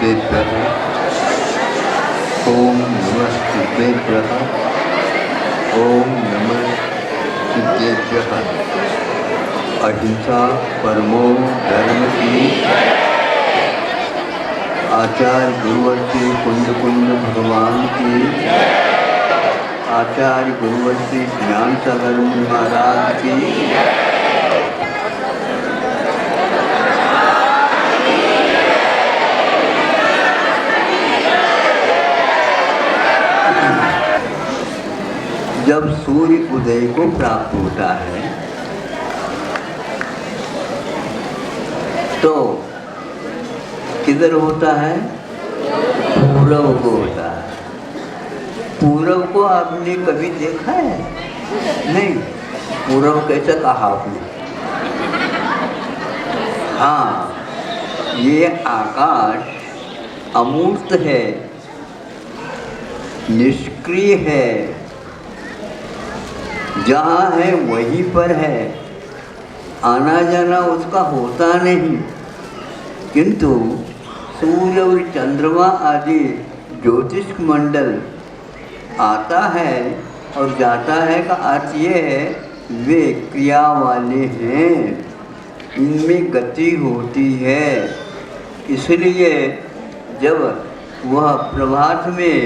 नमस्तुभ्यः। ओम नमस्तुभ्यः। ओम नमस्तुभ्यः। अहिंसा परमो धर्म की। आचार्य गुरुवर्ती कुंज कुंज भगवान की। आचार्य गुरुवर्ती ज्ञान सागर महाराज की। जब सूर्य उदय को प्राप्त होता है तो किधर होता है? पूरब को होता है। पूरब को आपने कभी देखा है? नहीं। पूरब कैसे कहा आपने? हाँ, ये आकाश अमूर्त है, निष्क्रिय है, जहाँ है वहीं पर है, आना जाना उसका होता नहीं। किंतु सूर्य और चंद्रमा आदि ज्योतिष मंडल आता है और जाता है का अर्थ ये है वे क्रिया वाले हैं, इनमें गति होती है। इसलिए जब वह प्रभात में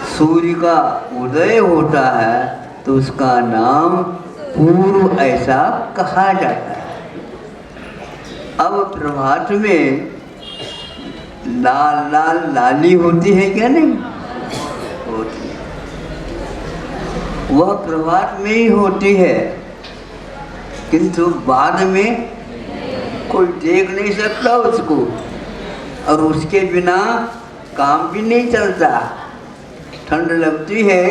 सूर्य का उदय होता है तो उसका नाम पूर्व ऐसा कहा जाता है। अब प्रभात में लाल लाल लाली होती है क्या? नहीं होती। वह प्रभात में ही होती है, किंतु बाद में कोई देख नहीं सकता उसको, और उसके बिना काम भी नहीं चलता। ठंड लगती है,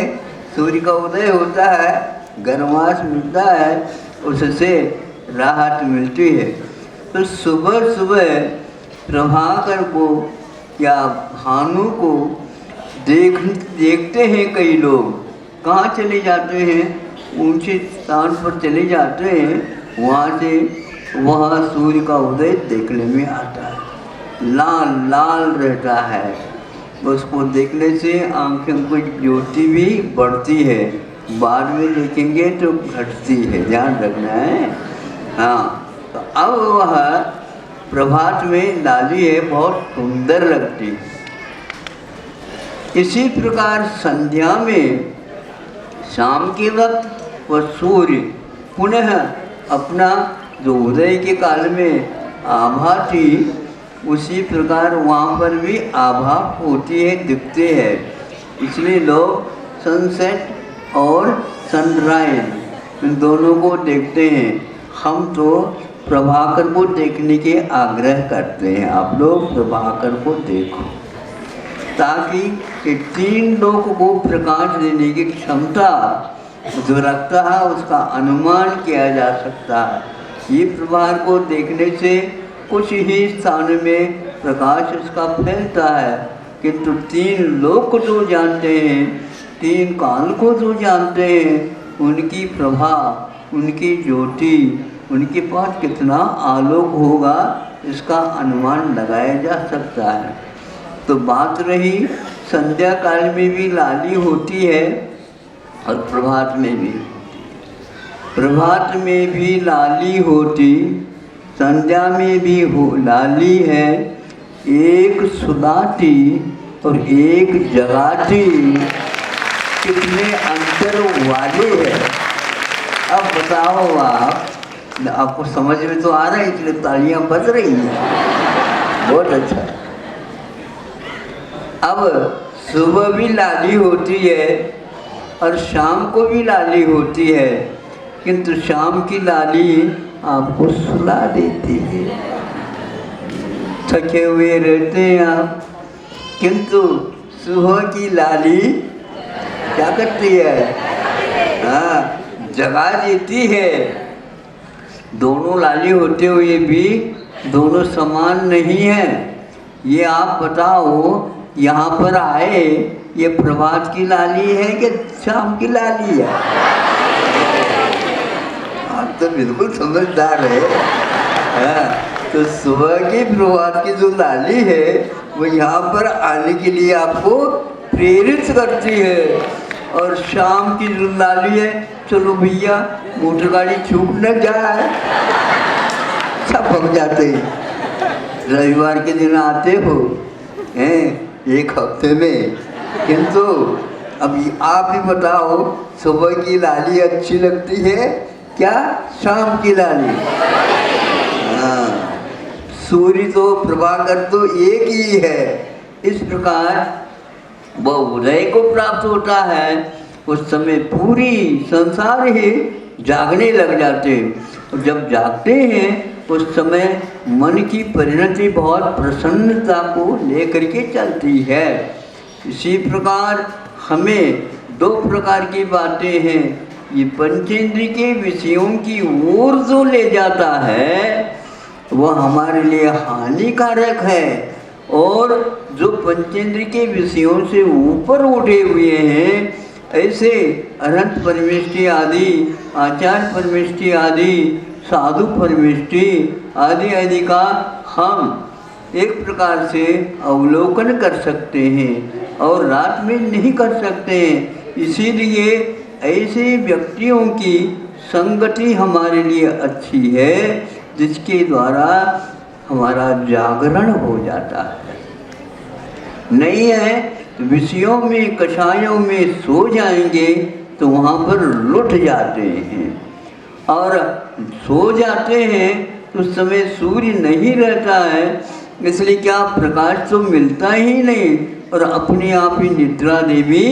सूर्य का उदय होता है, गर्माश मिलता है, उससे राहत मिलती है। तो सुबह सुबह प्रभाकर को या भानु को देखते हैं कई लोग। कहाँ चले जाते हैं? ऊंचे स्थान पर चले जाते हैं, वहाँ से वहाँ सूर्य का उदय देखने में आता है। लाल लाल रहता है, उसको देखने से आंखें की ज्योति भी बढ़ती है, बाद में देखेंगे तो घटती है, ध्यान रखना है। हाँ, तो अब वह प्रभात में लाली है, बहुत सुंदर लगती है। इसी प्रकार संध्या में शाम के वक्त वह सूर्य पुनः अपना जो उदय के काल में आभा थी, उसी प्रकार वहाँ पर भी आभा होती है, दिखते हैं। इसलिए लोग सनसेट और सनराइज इन दोनों को देखते हैं। हम तो प्रभाकर को देखने के आग्रह करते हैं, आप लोग प्रभाकर को देखो, ताकि ये तीन लोक को प्रकाश देने की क्षमता जो रखता है उसका अनुमान किया जा सकता है। ये प्रभाकर को देखने से कुछ ही स्थान में प्रकाश उसका फैलता है, किंतु तीन लोक जो जानते हैं, तीन काल को जो जानते हैं, उनकी प्रभा, उनकी ज्योति, उनके पास कितना आलोक होगा इसका अनुमान लगाया जा सकता है। तो बात रही संध्या काल में भी लाली होती है और प्रभात में भी। प्रभात में भी लाली होती, संध्या में भी हो लाली है। एक सुलाती और एक जगाती कितने अंतर वाले हैं। अब बताओ आप, आपको समझ में तो आ रहा है, इसलिए तालियां बज रही हैं, बहुत अच्छा। अब सुबह भी लाली होती है और शाम को भी लाली होती है, किंतु शाम की लाली आपको सुला देती है, थके हुए रहते हैं आप, किंतु सुबह की लाली क्या करती है? हाँ, जगा देती है। दोनों लाली होते हुए भी दोनों समान नहीं है। ये आप बताओ, यहाँ पर आए, ये प्रभात की लाली है कि शाम की लाली है? आप तो बिल्कुल समझदार है। तो सुबह की प्रभात की जो लाली है वो यहाँ पर आने के लिए आपको प्रेरित करती है। और शाम की जो लाली है, चलो भैया मोटर गाड़ी चूक न जाए, सब भग जाते हैं। रविवार के दिन आते हो हैं एक हफ्ते में, किंतु अभी आप ही बताओ, सुबह की लाली अच्छी लगती है क्या शाम की लाली? हाँ, सूर्य तो प्रभाकर तो एक ही है। इस प्रकार वह उदय को प्राप्त होता है, उस समय पूरी संसार ही जागने लग जाते हैं। और जब जागते हैं उस समय मन की परिणति बहुत प्रसन्नता को लेकर के चलती है। इसी प्रकार हमें दो प्रकार की बातें हैं। ये पंचेंद्रिय के विषयों की ओर जो ले जाता है वह हमारे लिए हानिकारक है, और जो पंचेंद्रिय के विषयों से ऊपर उठे हुए हैं, ऐसे अनंत परमेष्टि आदि, आचार्य परमेष्टि आदि, साधु परमेष्टि आदि आदि का हम एक प्रकार से अवलोकन कर सकते हैं और रात में नहीं कर सकते हैं। इसीलिए ऐसे व्यक्तियों की संगति हमारे लिए अच्छी है, जिसके द्वारा हमारा जागरण हो जाता है। नहीं है विषयों में, कषायों में सो जाएंगे तो वहाँ पर लुट जाते हैं, और सो जाते हैं तो उस समय सूर्य नहीं रहता है, इसलिए क्या प्रकाश तो मिलता ही नहीं, और अपने आप ही निद्रा देवी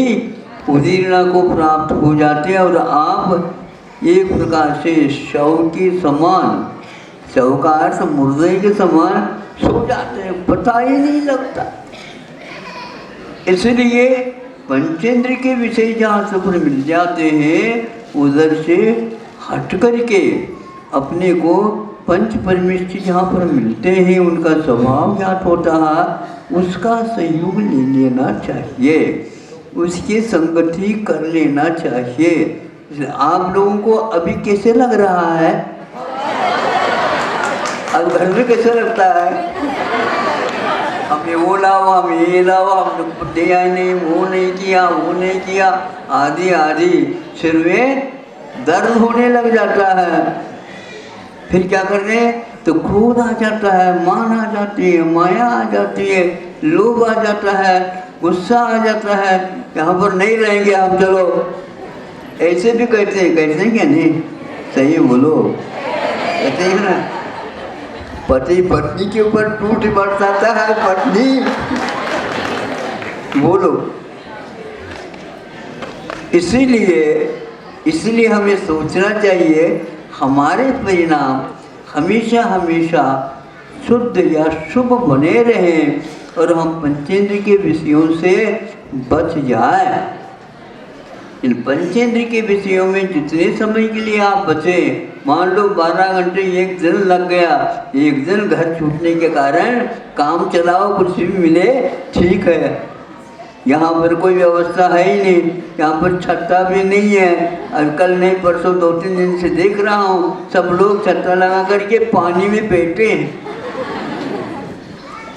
उदीर्णा को प्राप्त हो जाते हैं। और आप एक प्रकार से शव के समान, शव का अर्थ मुर्दे के समान सो जाते हैं, पता ही नहीं लगता। इसलिए पंचेंद्र के विषय जहाँ सुख मिल जाते हैं, उधर से हट करके अपने को पंच परमेष्टि जहाँ पर मिलते हैं, उनका स्वभाव ज्ञात होता है, उसका सहयोग ले लेना चाहिए, उसकी संगति कर लेना चाहिए। आप लोगों को अभी कैसे लग रहा है? अब घर में कैसे लगता है? हम वो लावा, हम ये लावा, हम दिया नहीं, वो नहीं किया, वो नहीं किया, आदि आदि, सिर में दर्द होने लग जाता है। फिर क्या करने? तो क्रोध आ जाता है, मान आ जाती है, माया आ जाती है, लोभ आ जाता है, गुस्सा आ जाता है, यहाँ पर नहीं रहेंगे हम, चलो। ऐसे भी कहते हैं, कहते हैं क्या नहीं? सही बोलो, कहते हैं ना, पति पत्नी के ऊपर टूट बरसाता है, पत्नी बोलो। इसीलिए हमें सोचना चाहिए हमारे परिणाम हमेशा हमेशा शुद्ध या शुभ बने रहें, और हम पंचेंद्र के विषयों से बच जाए। इन पंचेंद्र के विषयों में जितने समय के लिए आप बचे, मान लो 12 घंटे एक दिन लग गया, एक दिन घर छूटने के कारण काम चलाओ, कुछ भी मिले ठीक है। यहाँ पर कोई व्यवस्था है ही नहीं, यहाँ पर छत्ता भी नहीं है। और कल नहीं परसों 2-3 दिन से देख रहा हूँ, सब लोग छत्ता लगा करके पानी में बैठे हैं।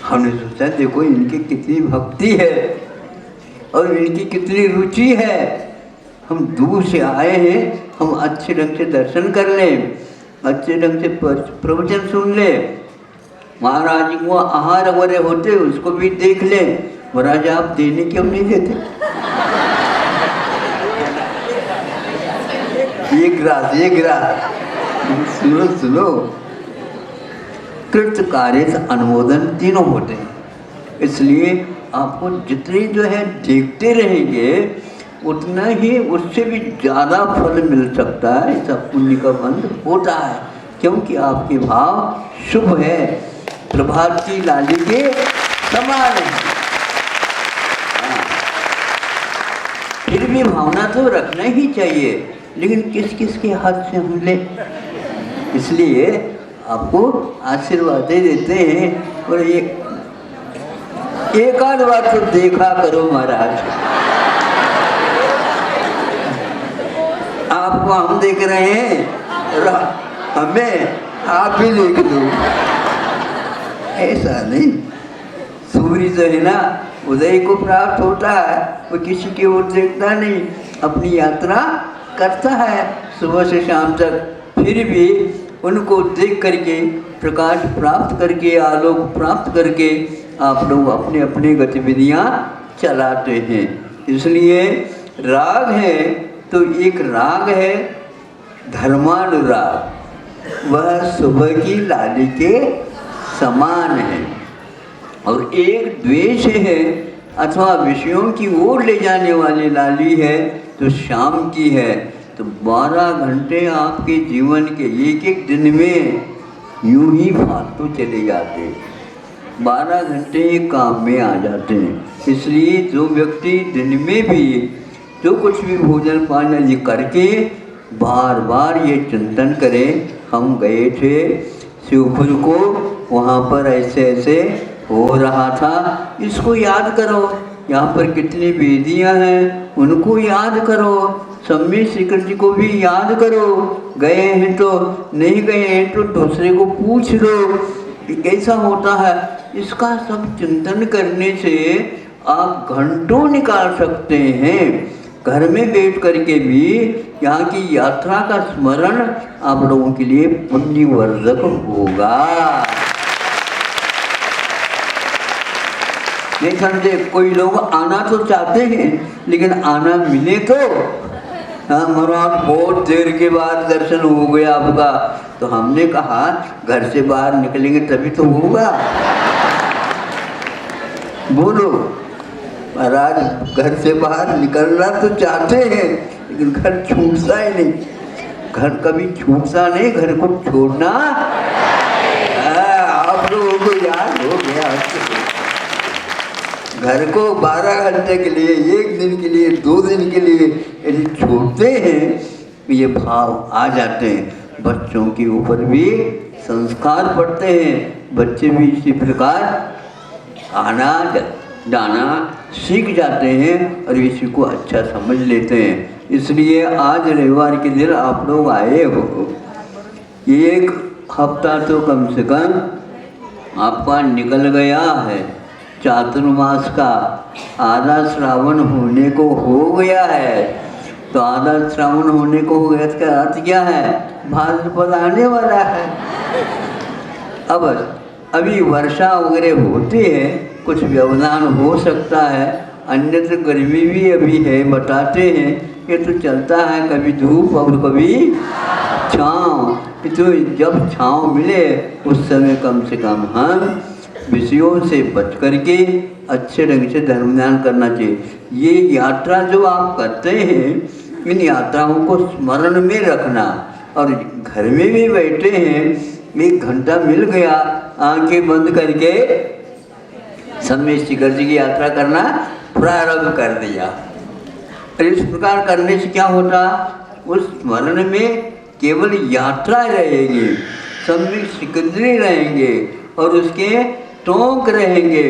हमने सोचा देखो इनकी कितनी भक्ति है और इनकी कितनी रुचि है, हम दूर से आए हैं, हम अच्छे ढंग से दर्शन कर लें, अच्छे ढंग से प्रवचन सुन लें, महाराज को आहार वगैरह होते उसको भी देख लें। महाराज आप देने क्यों नहीं देते? एक गिलास सुनो। कृत कार्य अनुमोदन तीनों होते हैं, इसलिए आपको जितने जो है देखते रहेंगे उतना ही उससे भी ज़्यादा फल मिल सकता है, ऐसा पुण्य का बंध होता है, क्योंकि आपके भाव शुभ है, प्रभात की लाली के समान है। फिर भी भावना तो रखना ही चाहिए, लेकिन किस किस के हाथ से हम ले, इसलिए आपको आशीर्वाद देते हैं। और ये एक आध बार तो देखा करो महाराज, आपको हम देख रहे हैं, हमें आप भी देख दो। ऐसा नहीं। सूर्य जो है ना उदय को प्राप्त होता है, वो किसी की ओर देखता नहीं, अपनी यात्रा करता है सुबह से शाम तक। फिर भी उनको देख करके, प्रकाश प्राप्त करके, आलोक प्राप्त करके आप लोग अपने अपने गतिविधियाँ चलाते हैं। इसलिए राग है तो एक राग है धर्मानुराग, वह सुबह की लाली के समान है। और एक द्वेष है अथवा विषयों की ओर ले जाने वाली लाली है तो शाम की है। तो 12 घंटे आपके जीवन के एक एक दिन में यूं ही फालतू चले जाते हैं, 12 घंटे एक काम में आ जाते हैं। इसलिए जो व्यक्ति दिन में भी जो कुछ भी भोजन पान आदि करके बार बार ये चिंतन करें, हम गए थे शिवपुर को, वहाँ पर ऐसे ऐसे हो रहा था, इसको याद करो। यहाँ पर कितनी वेदियाँ हैं उनको याद करो, सम्मी श्रीकृष्ण जी को भी याद करो। गए हैं तो, नहीं गए हैं तो दूसरे को पूछ लो कि कैसा होता है। इसका सब चिंतन करने से आप घंटों निकाल सकते हैं। घर में बैठ करके भी यहाँ की यात्रा का स्मरण आप लोगों के लिए पुण्यवर्धक होगा। नहीं समझे? कोई लोग आना तो चाहते हैं लेकिन आना मिले तो। हाँ महाराज बहुत देर के बाद दर्शन हो गया आपका, तो हमने कहा घर से बाहर निकलेंगे तभी तो होगा। बोलो महाराज, घर से बाहर निकलना तो चाहते हैं लेकिन घर छूटता ही नहीं। घर कभी छूटता नहीं, घर को छोड़ना। आप लोगों को याद हो गया। घर को 12 घंटे के लिए, एक दिन के लिए, 2 दिन के लिए यदि छोड़ते हैं तो ये भाव आ जाते हैं। बच्चों के ऊपर भी संस्कार पड़ते हैं, बच्चे भी इसी प्रकार आना जाना सीख जाते हैं और इसी को अच्छा समझ लेते हैं। इसलिए आज रविवार के दिन आप लोग आए हो, एक हफ्ता तो कम से कम आपका निकल गया है। चातुर्मास का आधा श्रावण होने को हो गया है। तो आधा श्रावण होने को हो गया, इसका अर्थ क्या है? भाद्रपद आने वाला है। अब अभी वर्षा वगैरह होती है, कुछ व्यवधान हो सकता है, अन्यत्र गर्मी भी अभी है बताते हैं। ये तो चलता है, कभी धूप और कभी छाँव। तो जब छाँव मिले उस समय कम से कम हम विषयों से बच करके अच्छे ढंग से धर्म ध्यान करना चाहिए। ये यात्रा जो आप करते हैं, इन यात्राओं को स्मरण में रखना। और घर में भी बैठे हैं, 1 घंटा मिल गया, आंखें बंद करके सम्मी शिखर जी की यात्रा करना प्रारंभ कर दिया। और इस प्रकार करने से क्या होता? उस स्मरण में केवल यात्रा रहेगी, सम्मी शिखर जी रहेंगे और उसके टोंक रहेंगे।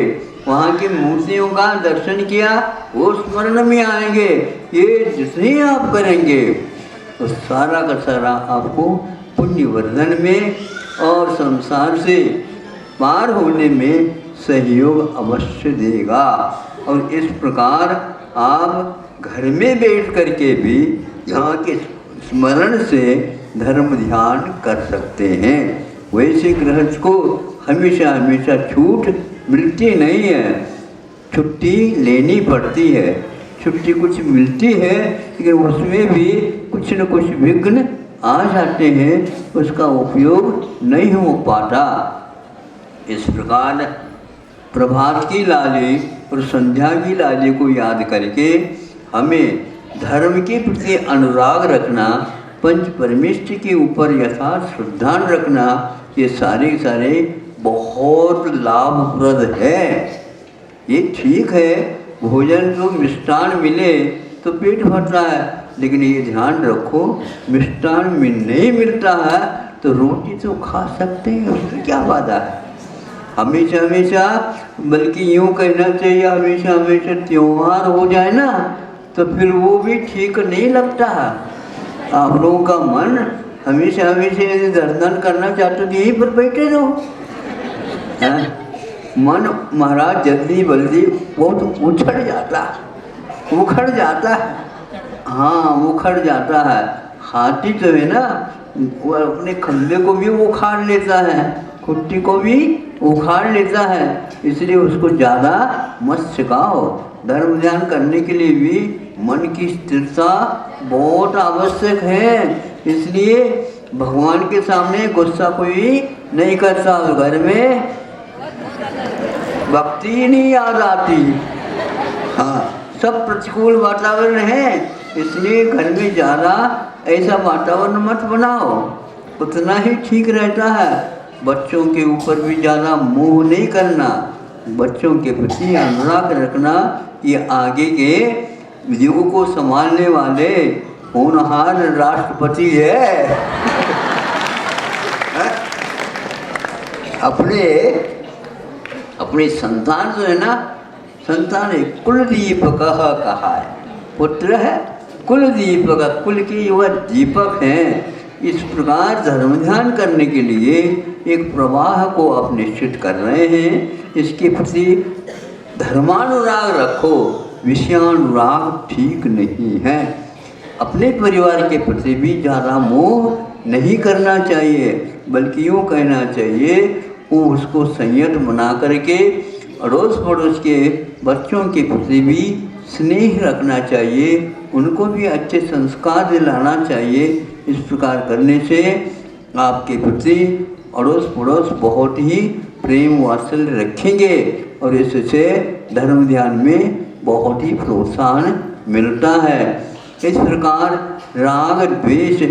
वहाँ की मूर्तियों का दर्शन किया, वो स्मरण में आएंगे। ये जितने आप करेंगे तो सारा का सारा आपको पुण्यवर्धन में और संसार से पार होने में सहयोग अवश्य देगा। और इस प्रकार आप घर में बैठ करके भी यहाँ के स्मरण से धर्म ध्यान कर सकते हैं। वैसे गृहस्थ को हमेशा हमेशा छूट मिलती नहीं है, छुट्टी लेनी पड़ती है। छुट्टी कुछ मिलती है लेकिन उसमें भी कुछ न कुछ विघ्न आ जाते हैं, उसका उपयोग नहीं हो पाता। इस प्रकार प्रभात की लाली और संध्या की लाली को याद करके हमें धर्म के प्रति अनुराग रखना, पंच परमेष्ठ के ऊपर यथार्थ श्रद्धा रखना, ये सारे सारे बहुत लाभप्रद है। ये ठीक है, भोजन तो मिष्टान मिले तो पेट भरता है, लेकिन ये ध्यान रखो मिष्टान में नहीं मिलता है तो रोटी तो खा सकते हैं, उसमें क्या बाधा है। हमेशा हमेशा, बल्कि यूँ कहना चाहिए हमेशा हमेशा त्योहार हो जाए ना तो फिर वो भी ठीक नहीं लगता है। आप लोगों का मन हमेशा हमेशा यदि दर्शन करना चाहते तो यहीं पर बैठे रहो। मन महाराज जल्दी बल्दी वो तो उखड़ जाता है। हाँ, उखड़ जाता है। हाथी जो है ना, वो अपने खंभे को भी उखाड़ लेता है, खुट्टी को भी उखाड़ लेता है। इसलिए उसको ज़्यादा मत सिखाओ। धर्म ध्यान करने के लिए भी मन की स्थिरता बहुत आवश्यक है। इसलिए भगवान के सामने गुस्सा कोई नहीं करता, और घर में भक्ति नहीं याद आती। हाँ, सब प्रतिकूल वातावरण है, इसलिए घर में ज़्यादा ऐसा वातावरण मत बनाओ, उतना ही ठीक रहता है। बच्चों के ऊपर भी ज़्यादा मोह नहीं करना, बच्चों के प्रति अनुराग रखना। ये आगे के युग को संभालने वाले होनहार राष्ट्रपति है। अपने संतान जो है ना, संतान है कुलदीपक कहा है, पुत्र है कुलदीपक, कुल के युवा दीपक हैं। इस प्रकार धर्म ध्यान करने के लिए एक प्रवाह को आप निश्चित कर रहे हैं। इसके प्रति धर्मानुराग रखो, विषयानुराग ठीक नहीं है। अपने परिवार के प्रति भी ज़्यादा मोह नहीं करना चाहिए, बल्कि यूँ कहना चाहिए वो उसको संयत बना करके अड़ोस पड़ोस के बच्चों के प्रति भी स्नेह रखना चाहिए, उनको भी अच्छे संस्कार दिलाना चाहिए। इस प्रकार करने से आपके प्रति अड़ोस पड़ोस बहुत ही प्रेम वात्सल्य रखेंगे, और इससे धर्म ध्यान में बहुत ही प्रोत्साहन मिलता है। इस प्रकार राग द्वेष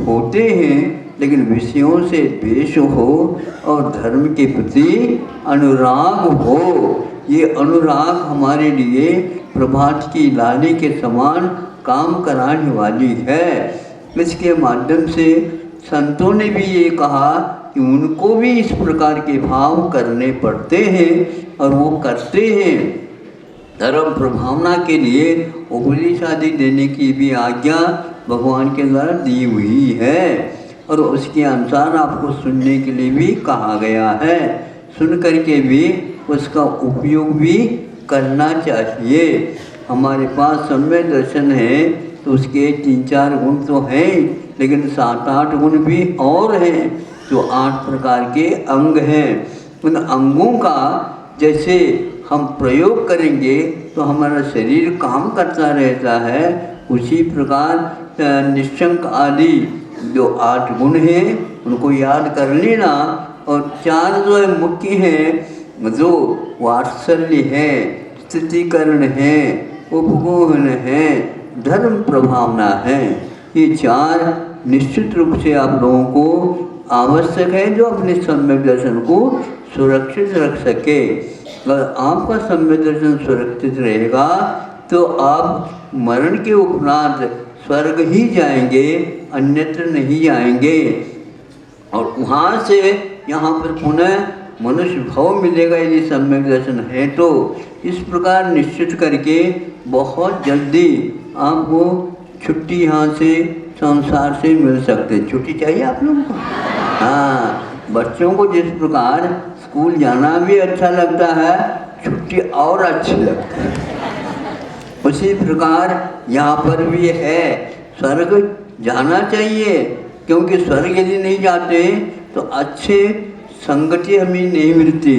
होते हैं, लेकिन विषयों से द्वेष हो और धर्म के प्रति अनुराग हो। ये अनुराग हमारे लिए प्रभात की लाली के समान काम कराने वाली है। इसके माध्यम से संतों ने भी ये कहा कि उनको भी इस प्रकार के भाव करने पड़ते हैं, और वो करते हैं। धर्म प्रभावना के लिए उपदेश आदि देने की भी आज्ञा भगवान के द्वारा दी हुई है, और उसके अनुसार आपको सुनने के लिए भी कहा गया है। सुन करके भी उसका उपयोग भी करना चाहिए। हमारे पास सम्यक दर्शन है तो उसके 3-4 गुण तो हैं, लेकिन 7-8 गुण भी और हैं, जो 8 प्रकार के अंग हैं। उन अंगों का जैसे हम प्रयोग करेंगे तो हमारा शरीर काम करता रहता है, उसी प्रकार निश्चंक आदि जो 8 गुण हैं उनको याद कर लेना। और 4 जो है मुख्य हैं, जो वात्सल्य है, स्थितिकरण है, उपगोहन है, धर्म प्रभावना है। ये 4 निश्चित रूप से आप लोगों को आवश्यक है, जो अपने सम्यक दर्शन को सुरक्षित रख सके। अगर आपका सम्यक दर्शन सुरक्षित रहेगा तो आप मरण के उपरांत स्वर्ग ही जाएंगे, अन्यत्र नहीं जाएंगे, और वहाँ से यहाँ पर पुनः मनुष्य भाव मिलेगा यदि सम्यक दर्शन है तो। इस प्रकार निश्चित करके बहुत जल्दी आपको छुट्टी यहाँ से संसार से मिल सकते। छुट्टी चाहिए आप लोगों को? हाँ, बच्चों को जिस प्रकार स्कूल जाना भी अच्छा लगता है, छुट्टी और अच्छी लगती है, उसी प्रकार यहाँ पर भी है। स्वर्ग जाना चाहिए, क्योंकि स्वर्ग यदि नहीं जाते तो अच्छे संगति हमें नहीं मिलती।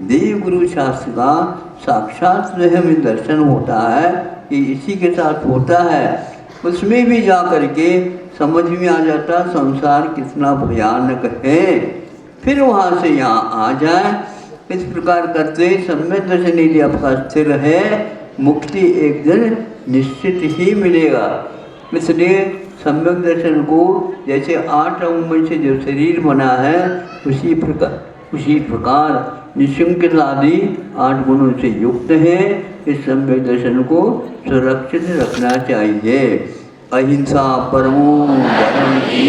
देव गुरु शास्त्र का साक्षात जो हमें दर्शन होता है, ये इसी के साथ होता है। उसमें भी जा करके समझ में आ जाता संसार कितना भयानक है, फिर वहाँ से यहाँ आ जाए। इस प्रकार करते सम्यक दर्शन यदि आपका स्थिर है, मुक्ति एक दिन निश्चित ही मिलेगा। इसलिए सम्यक दर्शन को जैसे 8 अंगों में से जो शरीर बना है, उसी प्रकार निशंक आदि 8 गुणों से युक्त है। इस सम्यक दर्शन को सुरक्षित रखना चाहिए। अहिंसा परमो धर्म की